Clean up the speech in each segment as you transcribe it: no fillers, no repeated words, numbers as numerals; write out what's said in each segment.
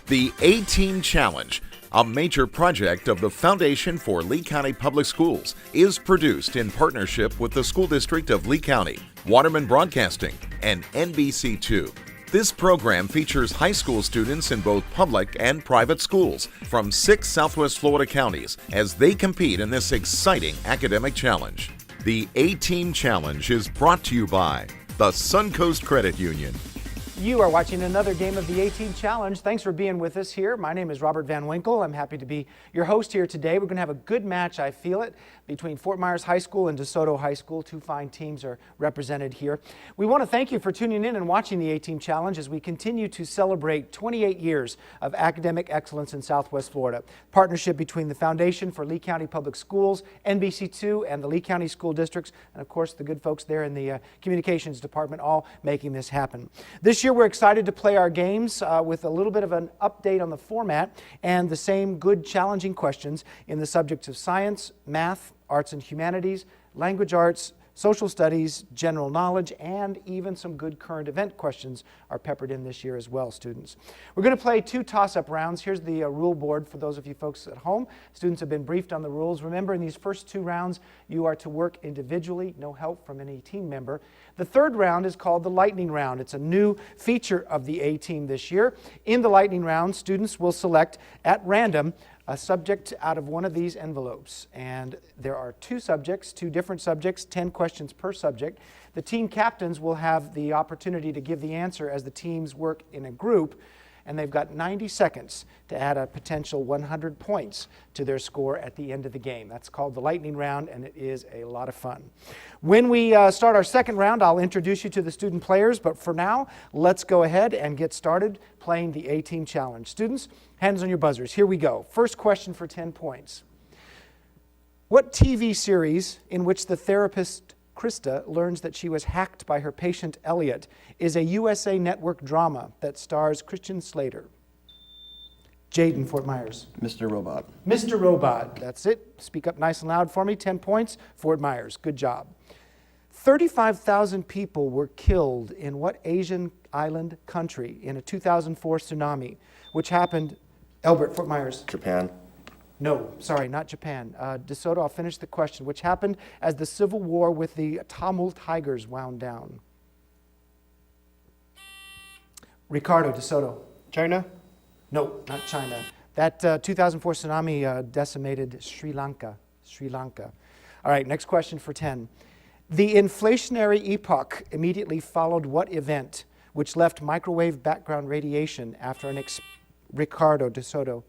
The A-Team Challenge, a major project of the Foundation for Lee County Public Schools, is produced in partnership with the School District of Lee County, Waterman Broadcasting, and NBC2. This program features high school students in both public and private schools from 6 Southwest Florida counties as they compete in this exciting academic challenge. The A-Team Challenge is brought to you by the Suncoast Credit Union. You are watching another game of the A-Team Challenge. Thanks for being with us here. My name is Robert Van Winkle. I'm happy to be your host here today. We're going to have a good match, I feel it, between Fort Myers High School and DeSoto High School. Two fine teams are represented here. We want to thank you for tuning in and watching the A-Team Challenge as we continue to celebrate 28 years of academic excellence in Southwest Florida. Partnership between the Foundation for Lee County Public Schools, NBC2, and the Lee County School Districts, and of course the good folks there in the Communications Department, all making this happen. This year we're excited to play our games with a little bit of an update on the format and the same good challenging questions in the subjects of science, math, arts and humanities, language arts, social studies, general knowledge, and even some good current event questions are peppered in this year as well, students. We're going to play 2 toss-up rounds. Here's the rule board for those of you folks at home. Students have been briefed on the rules. Remember, in these first 2 rounds, you are to work individually, no help from any team member. The third round is called the lightning round. It's a new feature of the A-Team this year. In the lightning round, students will select at random a subject out of one of these envelopes. And there are 2 subjects, 2 different subjects, 10 questions per subject. The team captains will have the opportunity to give the answer as the teams work in a group, and they've got 90 seconds to add a potential 100 points to their score at the end of the game. That's called the lightning round, and it is a lot of fun. When we start our second round, I'll introduce you to the student players, but for now, let's go ahead and get started playing the A-Team Challenge. Students, hands on your buzzers. Here we go. First question for 10 points. What TV series in which the therapist Krista learns that she was hacked by her patient Elliot is a USA Network drama that stars Christian Slater? Jaden, Fort Myers. Mr. Robot. Mr. Robot, that's it. Speak up nice and loud for me. 10 points, Fort Myers. Good job. 35,000 people were killed in what Asian island country in a 2004 tsunami, which happened, Albert, Fort Myers. Japan. No, sorry, not Japan. DeSoto, I'll finish the question. Which happened as the Civil War with the Tamil Tigers wound down? Ricardo, DeSoto. China. No, not China. That 2004 tsunami decimated Sri Lanka. Sri Lanka. All right, next question for 10. The inflationary epoch immediately followed what event which left microwave background radiation after an Ricardo, DeSoto.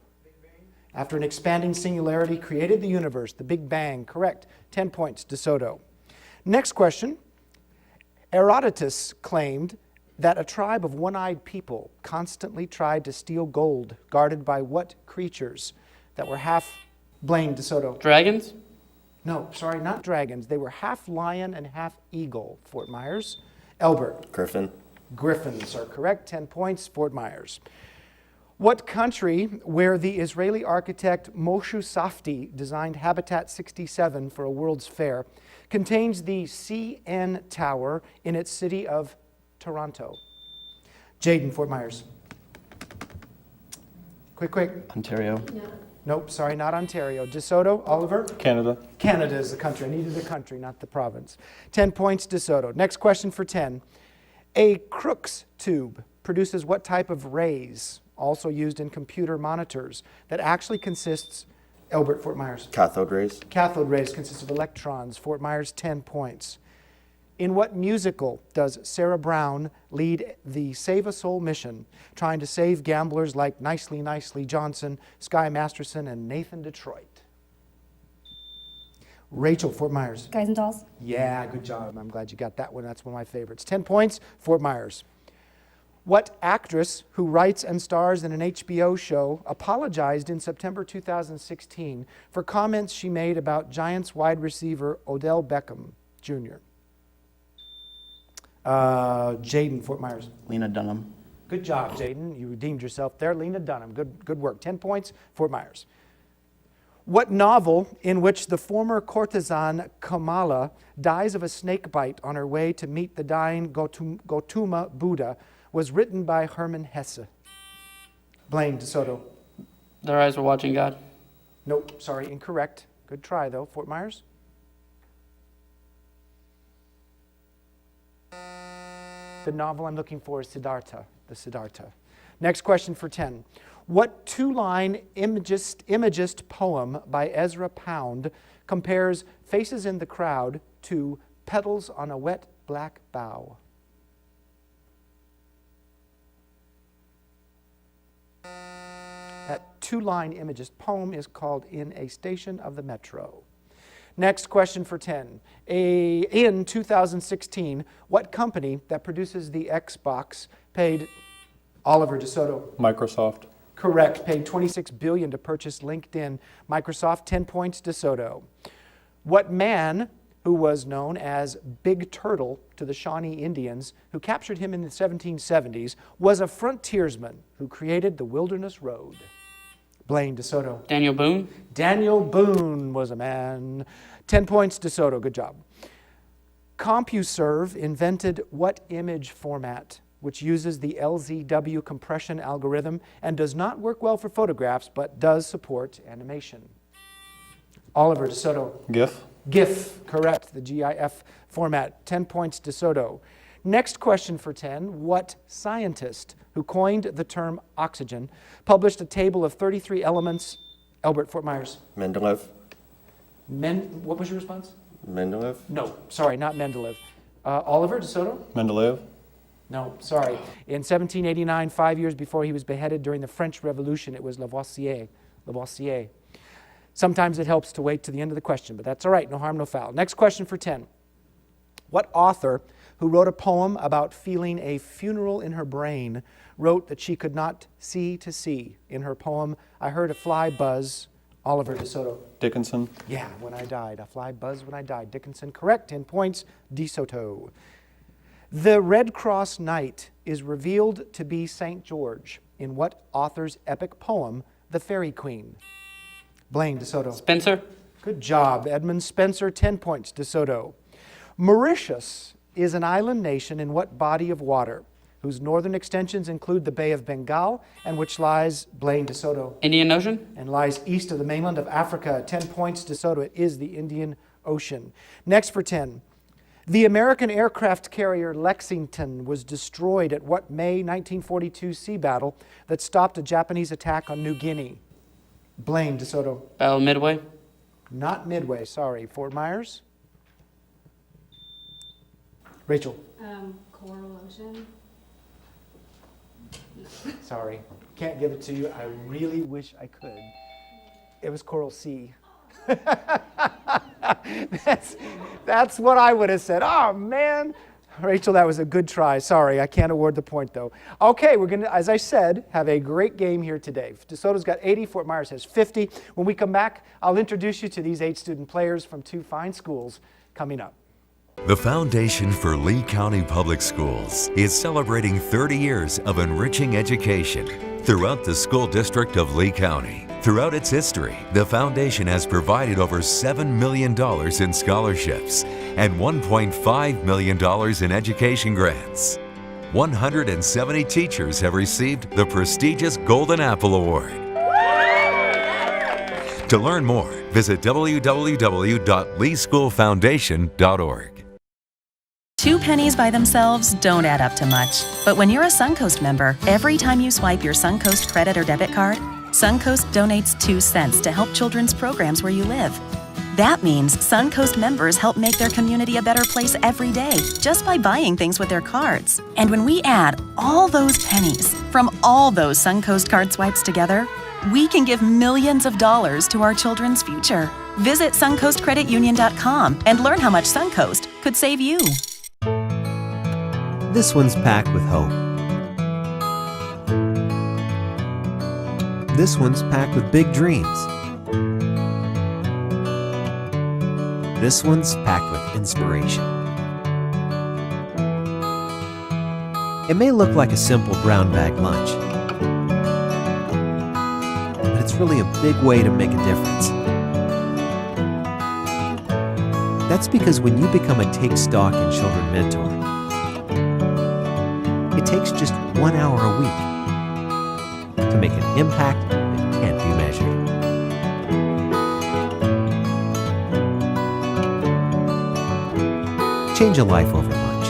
After an expanding singularity created the universe, the Big Bang. Correct. 10 points, DeSoto. Next question. Herodotus claimed that a tribe of one-eyed people constantly tried to steal gold guarded by what creatures that were half, Blaine, DeSoto. Dragons? No, sorry, not dragons. They were half lion and half eagle, Fort Myers. Elbert. Griffin. Griffins are correct. 10 points, Fort Myers. What country, where the Israeli architect Moshe Safdie designed Habitat 67 for a World's Fair, contains the CN Tower in its city of Toronto? Jaden, Fort Myers. Quick. Ontario. Yeah. Nope, sorry, not Ontario. DeSoto, Oliver? Canada. Canada is the country. I needed the country, not the province. 10 points, DeSoto. Next question for 10. A Crookes tube produces what type of rays, also used in computer monitors, that actually consists, Albert, Fort Myers. Cathode rays. Cathode rays consist of electrons. Fort Myers, 10 points. In what musical does Sarah Brown lead the Save a Soul mission, trying to save gamblers like Nicely Nicely Johnson, Sky Masterson, and Nathan Detroit? Rachel, Fort Myers. Guys and Dolls. Yeah, good job. I'm glad you got that one. That's one of my favorites. 10 points, Fort Myers. What actress who writes and stars in an HBO show apologized in September 2016 for comments she made about Giants wide receiver Odell Beckham Jr.? Jaden, Fort Myers. Lena Dunham. Good job, Jaden. You redeemed yourself there. Lena Dunham. Good work. 10 points, Fort Myers. What novel in which the former courtesan Kamala dies of a snake bite on her way to meet the dying Gautama Buddha was written by Hermann Hesse? Blaine, DeSoto. Their eyes were watching God. Nope, sorry, incorrect. Good try, though. Fort Myers? The novel I'm looking for is Siddhartha, the Siddhartha. Next question for 10. What two-line imagist poem by Ezra Pound compares Faces in the Crowd to Petals on a Wet Black Bough? That two-line imagist poem is called In a Station of the Metro. Next question for 10. In 2016, what company that produces the Xbox paid Oliver DeSoto? Microsoft. Correct. Paid $26 billion to purchase LinkedIn. Microsoft, 10 points, DeSoto. What man who was known as Big Turtle to the Shawnee Indians, who captured him in the 1770s, was a frontiersman who created the Wilderness Road? Blaine, DeSoto. Daniel Boone. Daniel Boone was a man. 10 points, DeSoto. Good job. CompuServe invented what image format, which uses the LZW compression algorithm and does not work well for photographs, but does support animation? Oliver, DeSoto. GIF. GIF, correct, the GIF format. 10 points, DeSoto. Next question for 10. What scientist who coined the term oxygen published a table of 33 elements? Albert, Fort Myers. Mendeleev. What was your response? Mendeleev. No, sorry, not Mendeleev. Oliver, DeSoto? Mendeleev. No, sorry. In 1789, 5 years before he was beheaded during the French Revolution, it was Lavoisier. Lavoisier. Sometimes it helps to wait to the end of the question, but that's all right, no harm, no foul. Next question for 10. What author who wrote a poem about feeling a funeral in her brain wrote that she could not see to see in her poem, I Heard a Fly Buzz? Oliver, DeSoto. Dickinson. Yeah, when I died. A fly buzzed when I died. Dickinson, correct. 10 points. DeSoto. The Red Cross Knight is revealed to be St. George in what author's epic poem, The Fairy Queen? Blaine, DeSoto. Spencer. Good job, Edmund Spencer. 10 points, DeSoto. Mauritius is an island nation in what body of water, whose northern extensions include the Bay of Bengal and which lies, Blaine, DeSoto, Indian Ocean. and lies east of the mainland of Africa? 10 points, DeSoto. It is the Indian Ocean. Next for 10. The American aircraft carrier Lexington was destroyed at what May 1942 sea battle that stopped a Japanese attack on New Guinea? Blaine, DeSoto. Battle of Midway. Not Midway, sorry. Fort Myers. Rachel. Coral Ocean. Sorry. Can't give it to you. I really wish I could. It was Coral Sea. That's what I would have said. Oh, man. Rachel, that was a good try. Sorry, I can't award the point, though. Okay, we're going to, as I said, have a great game here today. DeSoto's got 80, Fort Myers has 50. When we come back, I'll introduce you to these 8 student players from 2 fine schools coming up. The Foundation for Lee County Public Schools is celebrating 30 years of enriching education throughout the school district of Lee County. Throughout its history, the foundation has provided over $7 million in scholarships and $1.5 million in education grants. 170 teachers have received the prestigious Golden Apple Award. To learn more, visit www.leeschoolfoundation.org. 2 pennies by themselves don't add up to much. But when you're a Suncoast member, every time you swipe your Suncoast credit or debit card, Suncoast donates 2 cents to help children's programs where you live. That means Suncoast members help make their community a better place every day just by buying things with their cards. And when we add all those pennies from all those Suncoast card swipes together, we can give millions of dollars to our children's future. Visit SuncoastCreditUnion.com and learn how much Suncoast could save you. This one's packed with hope. This one's packed with big dreams. This one's packed with inspiration. It may look like a simple brown bag lunch, but it's really a big way to make a difference. That's because when you become a Take Stock in Children mentor, it takes just 1 hour a week to make a impact that can't be measured. Change a life over lunch.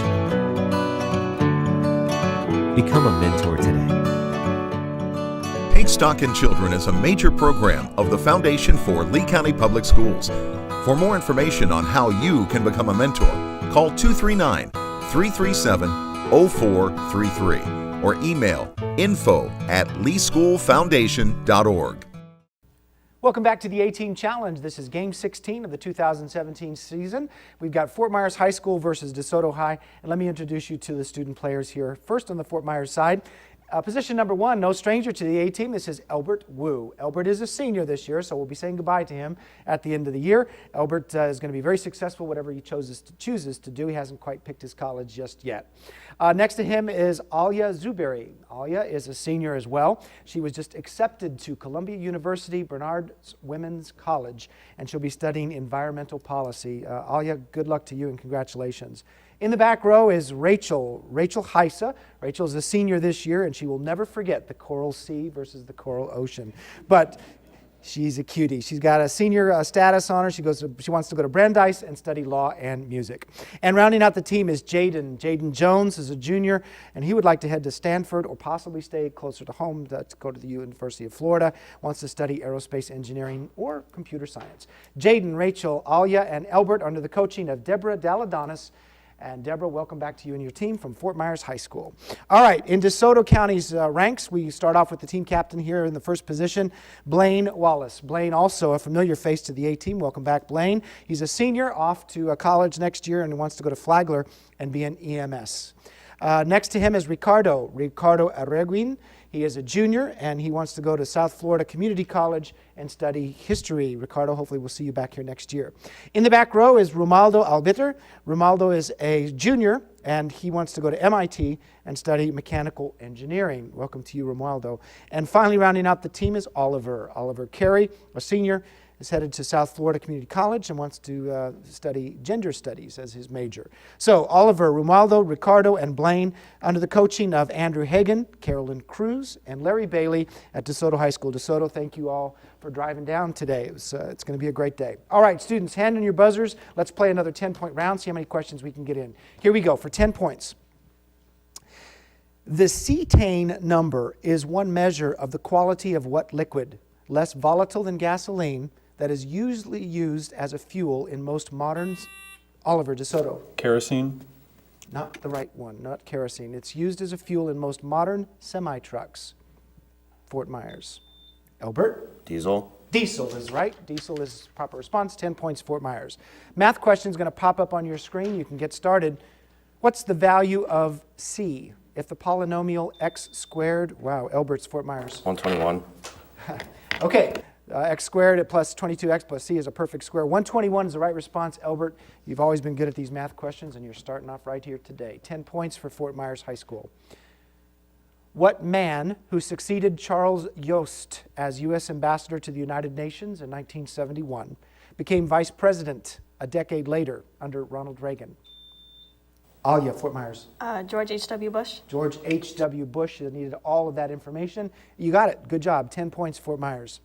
Become a mentor today. Take Stock in Children is a major program of the Foundation for Lee County Public Schools. For more information on how you can become a mentor, call 239-337-0433 or email info@leeschoolfoundation.org. Welcome back to the A-Team Challenge. This is Game 16 of the 2017 season. We've got Fort Myers High School versus DeSoto High. And let me introduce you to the student players here. First on the Fort Myers side, position number 1, no stranger to the A-Team. This is Elbert Wu. Elbert is a senior this year, so we'll be saying goodbye to him at the end of the year. Elbert is going to be very successful, whatever he chooses to do. He hasn't quite picked his college just yet. Next to him is Alia Zuberi. Alia is a senior as well. She was just accepted to Columbia University Bernard Women's College, and she'll be studying environmental policy. Alia, good luck to you and congratulations. In the back row is Rachel Heisa. Rachel's a senior this year, and she will never forget the Coral Sea versus the Coral Ocean. But she's a cutie. She's got a senior status on her. She wants to go to Brandeis and study law and music. And rounding out the team is Jaden. Jaden Jones is a junior, and he would like to head to Stanford or possibly stay closer to home to go to the University of Florida. Wants to study aerospace engineering or computer science. Jaden, Rachel, Alia, and Elbert under the coaching of Deborah Daladonis. And Deborah, welcome back to you and your team from Fort Myers High School. All right, in DeSoto County's ranks, we start off with the team captain here in the first position, Blaine Wallace. Blaine, also a familiar face to the A-Team. Welcome back, Blaine. He's a senior off to college next year and wants to go to Flagler and be an EMS. Next to him is Ricardo Arreguin. He is a junior, and he wants to go to South Florida Community College and study history. Ricardo, hopefully we'll see you back here next year. In the back row is Romaldo Albiter. Romaldo is a junior, and he wants to go to MIT and study mechanical engineering. Welcome to you, Romaldo. And finally, rounding out the team is Oliver. Oliver Carey, a senior, is headed to South Florida Community College and wants to study gender studies as his major. So Oliver, Romualdo, Ricardo, and Blaine under the coaching of Andrew Hagan, Carolyn Cruz, and Larry Bailey at DeSoto High School. DeSoto, thank you all for driving down today. It's going to be a great day. All right, students, hand in your buzzers. Let's play another 10-point round, see how many questions we can get in. Here we go for 10 points. The cetane number is one measure of the quality of what liquid, less volatile than gasoline, that is usually used as a fuel in most modern... Oliver, DeSoto. Kerosene. Not the right one, not kerosene. It's used as a fuel in most modern semi-trucks. Fort Myers. Elbert? Diesel. Diesel is right. Diesel is proper response. 10 points, Fort Myers. Math question is going to pop up on your screen. You can get started. What's the value of C if the polynomial x squared... Wow, Elbert's Fort Myers. 121. Okay. X squared plus 22x plus c is a perfect square. 121 is the right response. Elbert, you've always been good at these math questions, and you're starting off right here today. 10 points for Fort Myers High School. What man who succeeded Charles Yost as U.S. Ambassador to the United Nations in 1971 became Vice President a decade later under Ronald Reagan? Alia, Fort Myers. George H.W. Bush. George H.W. Bush. You needed all of that information. You got it. Good job. 10 points, Fort Myers.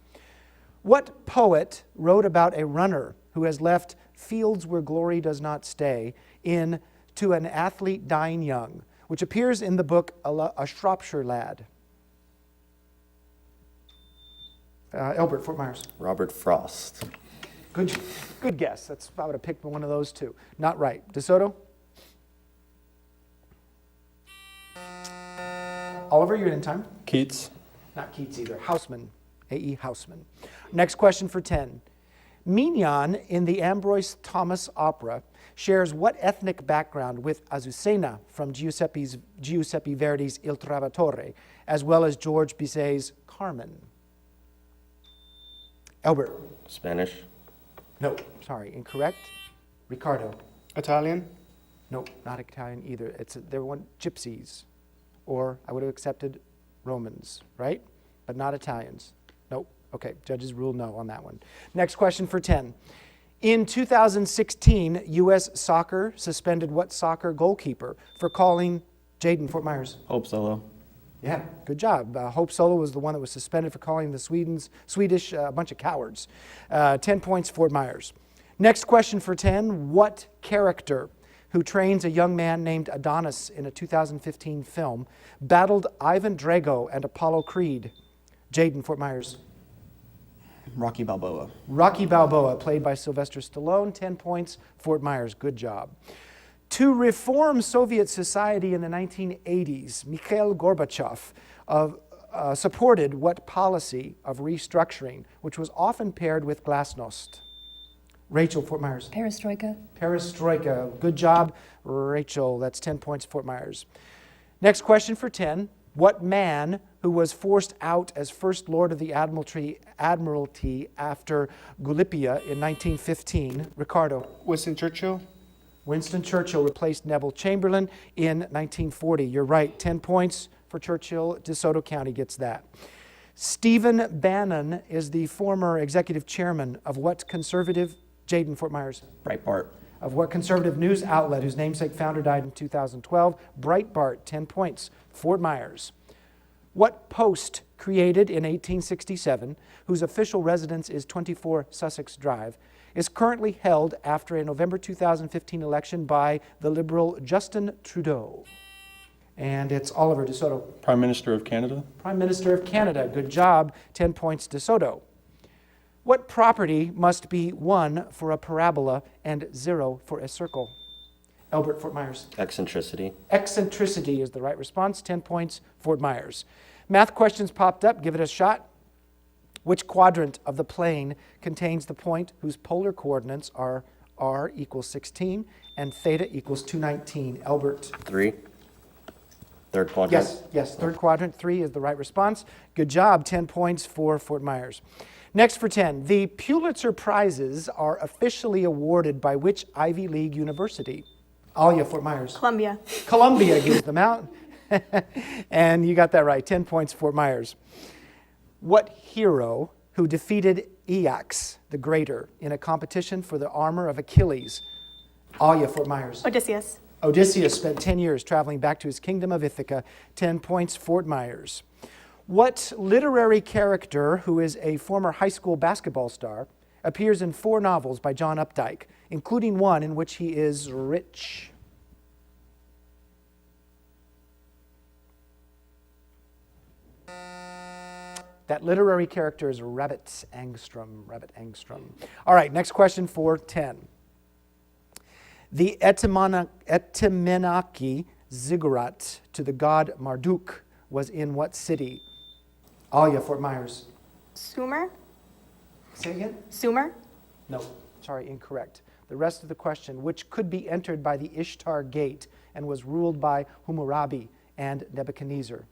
What poet wrote about a runner who has left fields where glory does not stay in To an Athlete Dying Young, which appears in the book A Shropshire Lad? Elbert, Fort Myers. Robert Frost. Good guess. I would have picked one of those two. Not right. DeSoto? Oliver, you're in time. Keats. Not Keats either. Houseman. A.E. Houseman. Next question for 10. Mignon in the Ambroise Thomas opera shares what ethnic background with Azucena from Giuseppe Verdi's Il Trovatore, as well as George Bizet's Carmen? Elbert. Spanish. No, sorry, incorrect. Ricardo. Italian? No, not Italian either. They're gypsies, or I would have accepted Romans, right? But not Italians. Nope. Okay, judges rule no on that one. Next question for 10. In 2016, U.S. Soccer suspended what soccer goalkeeper for calling... Jaden, Fort Myers. Hope Solo. Yeah, good job. Hope Solo was the one that was suspended for calling the Swedish a bunch of cowards. 10 points, Fort Myers. Next question for 10. What character who trains a young man named Adonis in a 2015 film battled Ivan Drago and Apollo Creed? Jaden, Fort Myers. Rocky Balboa. Rocky Balboa, played by Sylvester Stallone. 10 points, Fort Myers. Good job. To reform Soviet society in the 1980s, Mikhail Gorbachev supported what policy of restructuring, which was often paired with glasnost? Rachel, Fort Myers. Perestroika. Perestroika. Good job, Rachel. That's 10 points, Fort Myers. Next question for 10. What man who was forced out as First Lord of the Admiralty after Gallipoli in 1915? Ricardo. Winston Churchill. Winston Churchill replaced Neville Chamberlain in 1940. You're right, 10 points for Churchill. DeSoto County gets that. Stephen Bannon is the former executive chairman of what conservative, Jaden, Fort Myers? Breitbart. Of what conservative news outlet whose namesake founder died in 2012? Breitbart, 10 points. Fort Myers. What post created in 1867, whose official residence is 24 Sussex Drive, is currently held after a November 2015 election by the Liberal Justin Trudeau? And it's Oliver DeSoto. Prime Minister of Canada. Prime Minister of Canada. Good job. 10 points, DeSoto. What property must be 1 for a parabola and 0 for a circle? Albert, Fort Myers. Eccentricity. Eccentricity is the right response. 10 points, Fort Myers. Math questions popped up. Give it a shot. Which quadrant of the plane contains the point whose polar coordinates are r equals 16 and theta equals 219? Albert. 3. Third quadrant. Yes, third quadrant. 3 is the right response. Good job. 10 points for Fort Myers. Next for 10. The Pulitzer Prizes are officially awarded by which Ivy League university? Alia, Fort Myers. Columbia. Columbia gives them out. And you got that right. 10 points, Fort Myers. What hero who defeated Ajax the Greater in a competition for the armor of Achilles? Alia, Fort Myers. Odysseus. Odysseus spent 10 years traveling back to his kingdom of Ithaca. 10 points, Fort Myers. What literary character who is a former high school basketball star appears in 4 novels by John Updike, including one in which he is rich? That literary character is Rabbit Angstrom. Rabbit Angstrom. All right, next question for 10. The Etemenaki ziggurat to the god Marduk was in what city? Alia, Fort Myers. Sumer. Say again? Sumer. No, sorry, incorrect. The rest of the question, which could be entered by the Ishtar Gate and was ruled by Hammurabi and Nebuchadnezzar?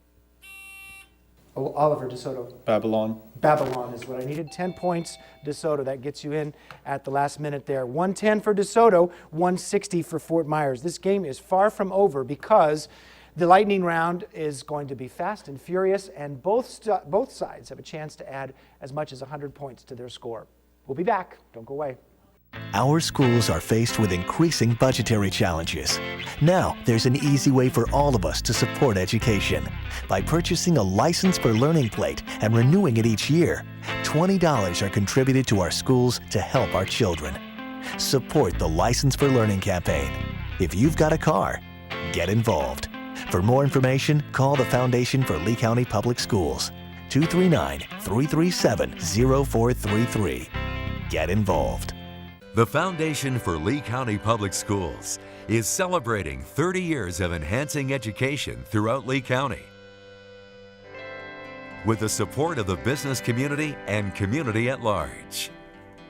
Oh, Oliver DeSoto. Babylon. Babylon is what I needed. 10 points, DeSoto. That gets you in at the last minute there. 110 for DeSoto, 160 for Fort Myers. This game is far from over because the lightning round is going to be fast and furious, and both sides have a chance to add as much as 100 points to their score. We'll be back. Don't go away. Our schools are faced with increasing budgetary challenges. Now, there's an easy way for all of us to support education. By purchasing a License for Learning plate and renewing it each year, $20 are contributed to our schools to help our children. Support the License for Learning campaign. If you've got a car, get involved. For more information, call the Foundation for Lee County Public Schools, 239-337-0433. Get involved. The Foundation for Lee County Public Schools is celebrating 30 years of enhancing education throughout Lee County. With the support of the business community and community at large.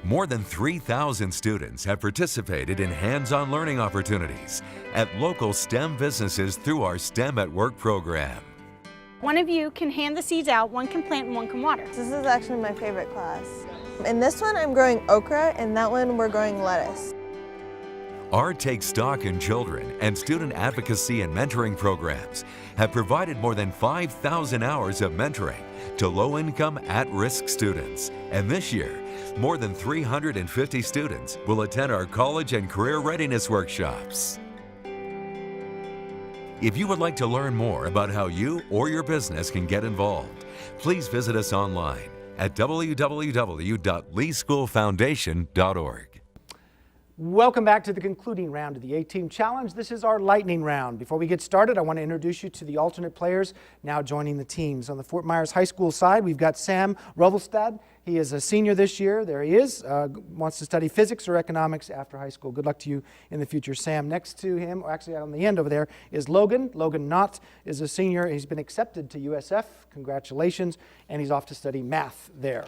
More than 3,000 students have participated in hands-on learning opportunities at local STEM businesses through our STEM at Work program. One of you can hand the seeds out, one can plant and one can water. This is actually my favorite class. In this one, I'm growing okra, and that one, we're growing lettuce. Our Take Stock in Children and student advocacy and mentoring programs have provided more than 5,000 hours of mentoring to low-income, at-risk students. And this year, more than 350 students will attend our college and career readiness workshops. If you would like to learn more about how you or your business can get involved, please visit us online at www.leeschoolfoundation.org. Welcome back to the concluding round of the A-Team Challenge. This is our lightning round. Before we get started, I want to introduce you to the alternate players now joining the teams. On the Fort Myers High School side, we've got Sam Rovelstad. He is a senior this year. There he is. Wants to study physics or economics after high school. Good luck to you in the future, Sam. Next to him, or actually on the end over there, is Logan. Logan Knott is a senior. He's been accepted to USF. Congratulations. And he's off to study math there.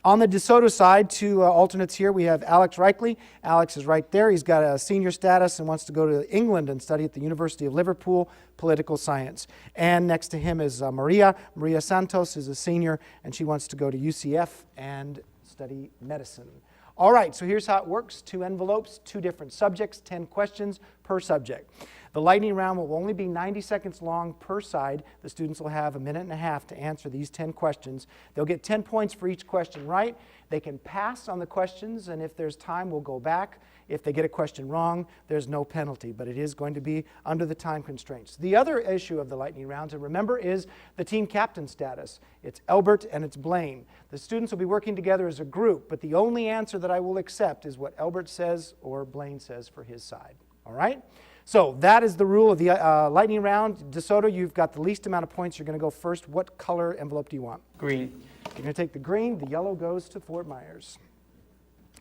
On the DeSoto side, two alternates here. We have Alex Reichley. Alex is right there. He's got a senior status and wants to go to England and study at the University of Liverpool, political science. And next to him is Maria. Maria Santos is a senior, and she wants to go to UCF and study medicine. All right, so here's how it works. 2 envelopes, 2 different subjects, 10 questions per subject. The lightning round will only be 90 seconds long per side. The students will have a minute and a half to answer these 10 questions. They'll get 10 points for each question right. They can pass on the questions, and if there's time, we'll go back. If they get a question wrong, there's no penalty, but it is going to be under the time constraints. The other issue of the lightning round, to remember, is the team captain status. It's Elbert and it's Blaine. The students will be working together as a group, but the only answer that I will accept is what Elbert says or Blaine says for his side. All right? So that is the rule of the lightning round. DeSoto, you've got the least amount of points. You're going to go first. What color envelope do you want? Green. You're going to take the green. The yellow goes to Fort Myers.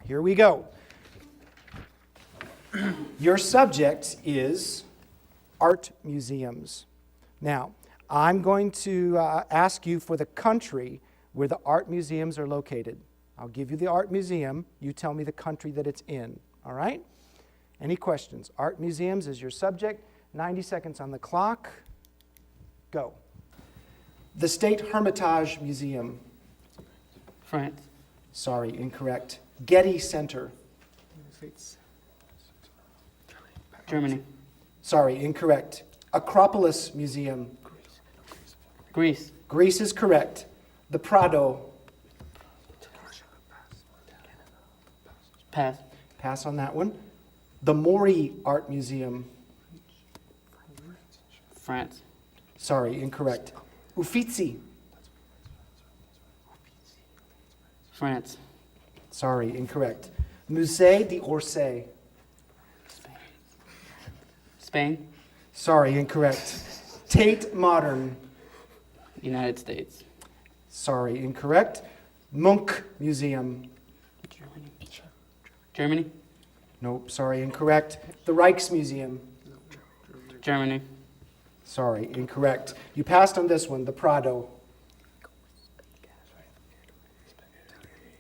Here we go. Your subject is art museums. Now, I'm going to ask you for the country where the art museums are located. I'll give you the art museum. You tell me the country that it's in. All right? Any questions? Art museums is your subject. 90 seconds on the clock. Go. The State Hermitage Museum. France. Sorry, incorrect. Getty Center. Germany. Sorry, incorrect. Acropolis Museum. Greece. Greece is correct. The Prado. Pass. Pass on that one. The Mori Art Museum. France. Sorry, incorrect. Uffizi. France. Sorry, incorrect. Musée d'Orsay. Spain. Sorry, incorrect. Tate Modern. United States. Sorry, incorrect. Munch Museum. Germany. Germany. Nope, sorry, incorrect. The Rijksmuseum. Germany. Sorry, incorrect. You passed on this one. The Prado.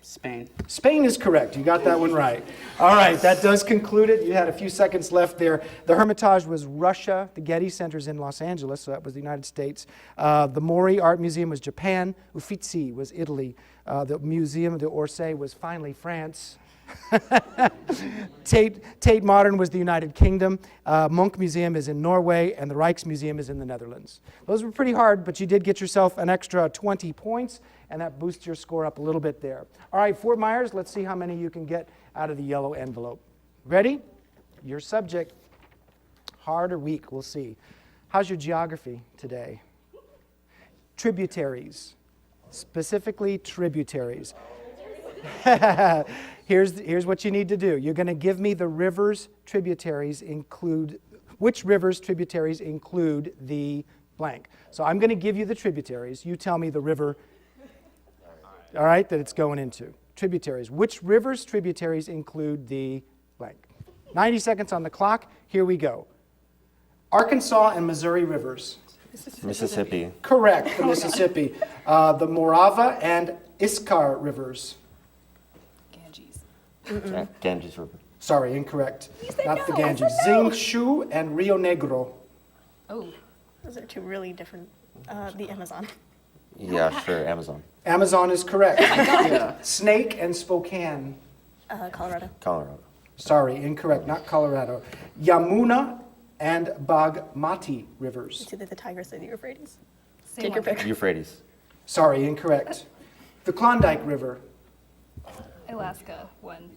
Spain. Spain is correct. You got that one right. All right, that does conclude it. You had a few seconds left there. The Hermitage was Russia. The Getty Center's in Los Angeles, so that was the United States. The Mori Art Museum was Japan. Uffizi was Italy. The Museum d'Orsay was finally France. Tate Modern was the United Kingdom. Munch Museum is in Norway, and the Rijksmuseum is in the Netherlands. Those were pretty hard, but you did get yourself an extra 20 points, and that boosts your score up a little bit there. All right, Fort Myers, let's see how many you can get out of the yellow envelope. Ready? Your subject, hard or weak, we'll see. How's your geography today? Tributaries, specifically tributaries. Here's what you need to do. You're going to give me the rivers tributaries include, which rivers tributaries include the blank. So I'm going to give you the tributaries. You tell me the river, all right, that it's going into. Tributaries. Which rivers tributaries include the blank? 90 seconds on the clock. Here we go. Arkansas and Missouri rivers. Mississippi. Correct, the Mississippi. The Morava and Iskar rivers. Ganges River. Sorry, incorrect. Not the Ganges. Zingshu and Rio Negro. Oh, those are two really different. The Amazon. Yeah, sure, Amazon. Amazon is correct. Snake and Spokane. Colorado. Colorado. Sorry, incorrect. Not Colorado. Yamuna and Bagmati rivers. It's either the Tigris or the Euphrates. Same Take your one. pick. Euphrates. Sorry, incorrect. The Klondike River. Alaska, one.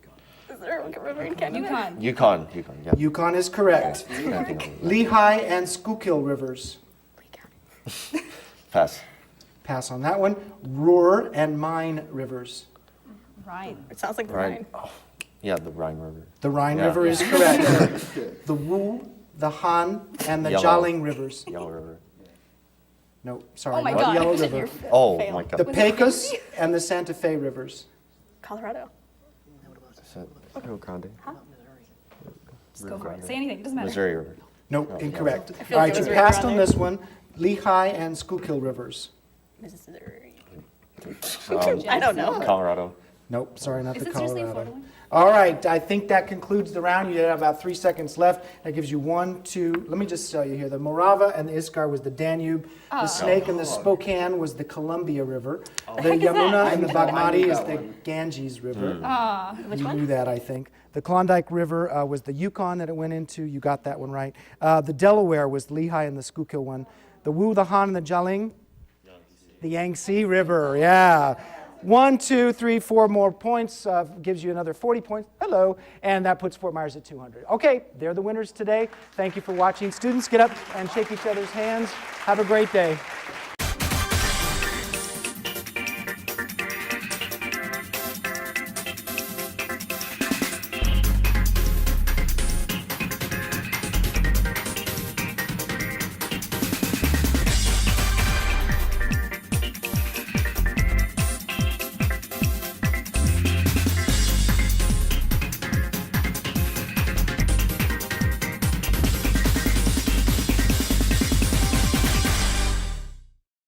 there a river in Canada? Yukon, yeah. Yukon is correct. I think of it. Lehigh and Schuylkill rivers. Pass. Pass on that one. Ruhr and Main rivers. Right. It sounds like the Right. Rhine. Yeah, the Rhine River. The Rhine Yeah. River is correct. The Wu, the Han, and the Yellow. Jialing rivers. Yellow River. No, sorry, Oh my not God. the Yellow You're River. Oh fail. my God. The Pecos and the Santa Fe rivers. Colorado. Is that Rio Grande? Just go for it. Say anything. It doesn't matter. Missouri River. No, Oh, incorrect. feel All like right, it was you Rio passed Grande. on this one. Lehigh and Schuylkill rivers. Missouri. Um, I don't know. Colorado. Nope, sorry, not Is the it seriously a Colorado. Florida one? All right, I think that concludes the round. You have about 3 seconds left. That gives you 1, 2. Let me just tell you here. The Morava and the Iskar was the Danube. The Snake and the Spokane was the Columbia River. The Yamuna and the Bagmati is the Ganges River. You knew that, I think. The Klondike River was the Yukon that it went into. You got that one right. The Delaware was Lehigh and the Schuylkill one. The Wu, the Han, and the Jialing. The Yangtze River, yeah. 1, 2, 3, 4 more points gives you another 40 points. Hello. And that puts Fort Myers at 200. Okay, they're the winners today. Thank you for watching. Students, get up and shake each other's hands. Have a great day.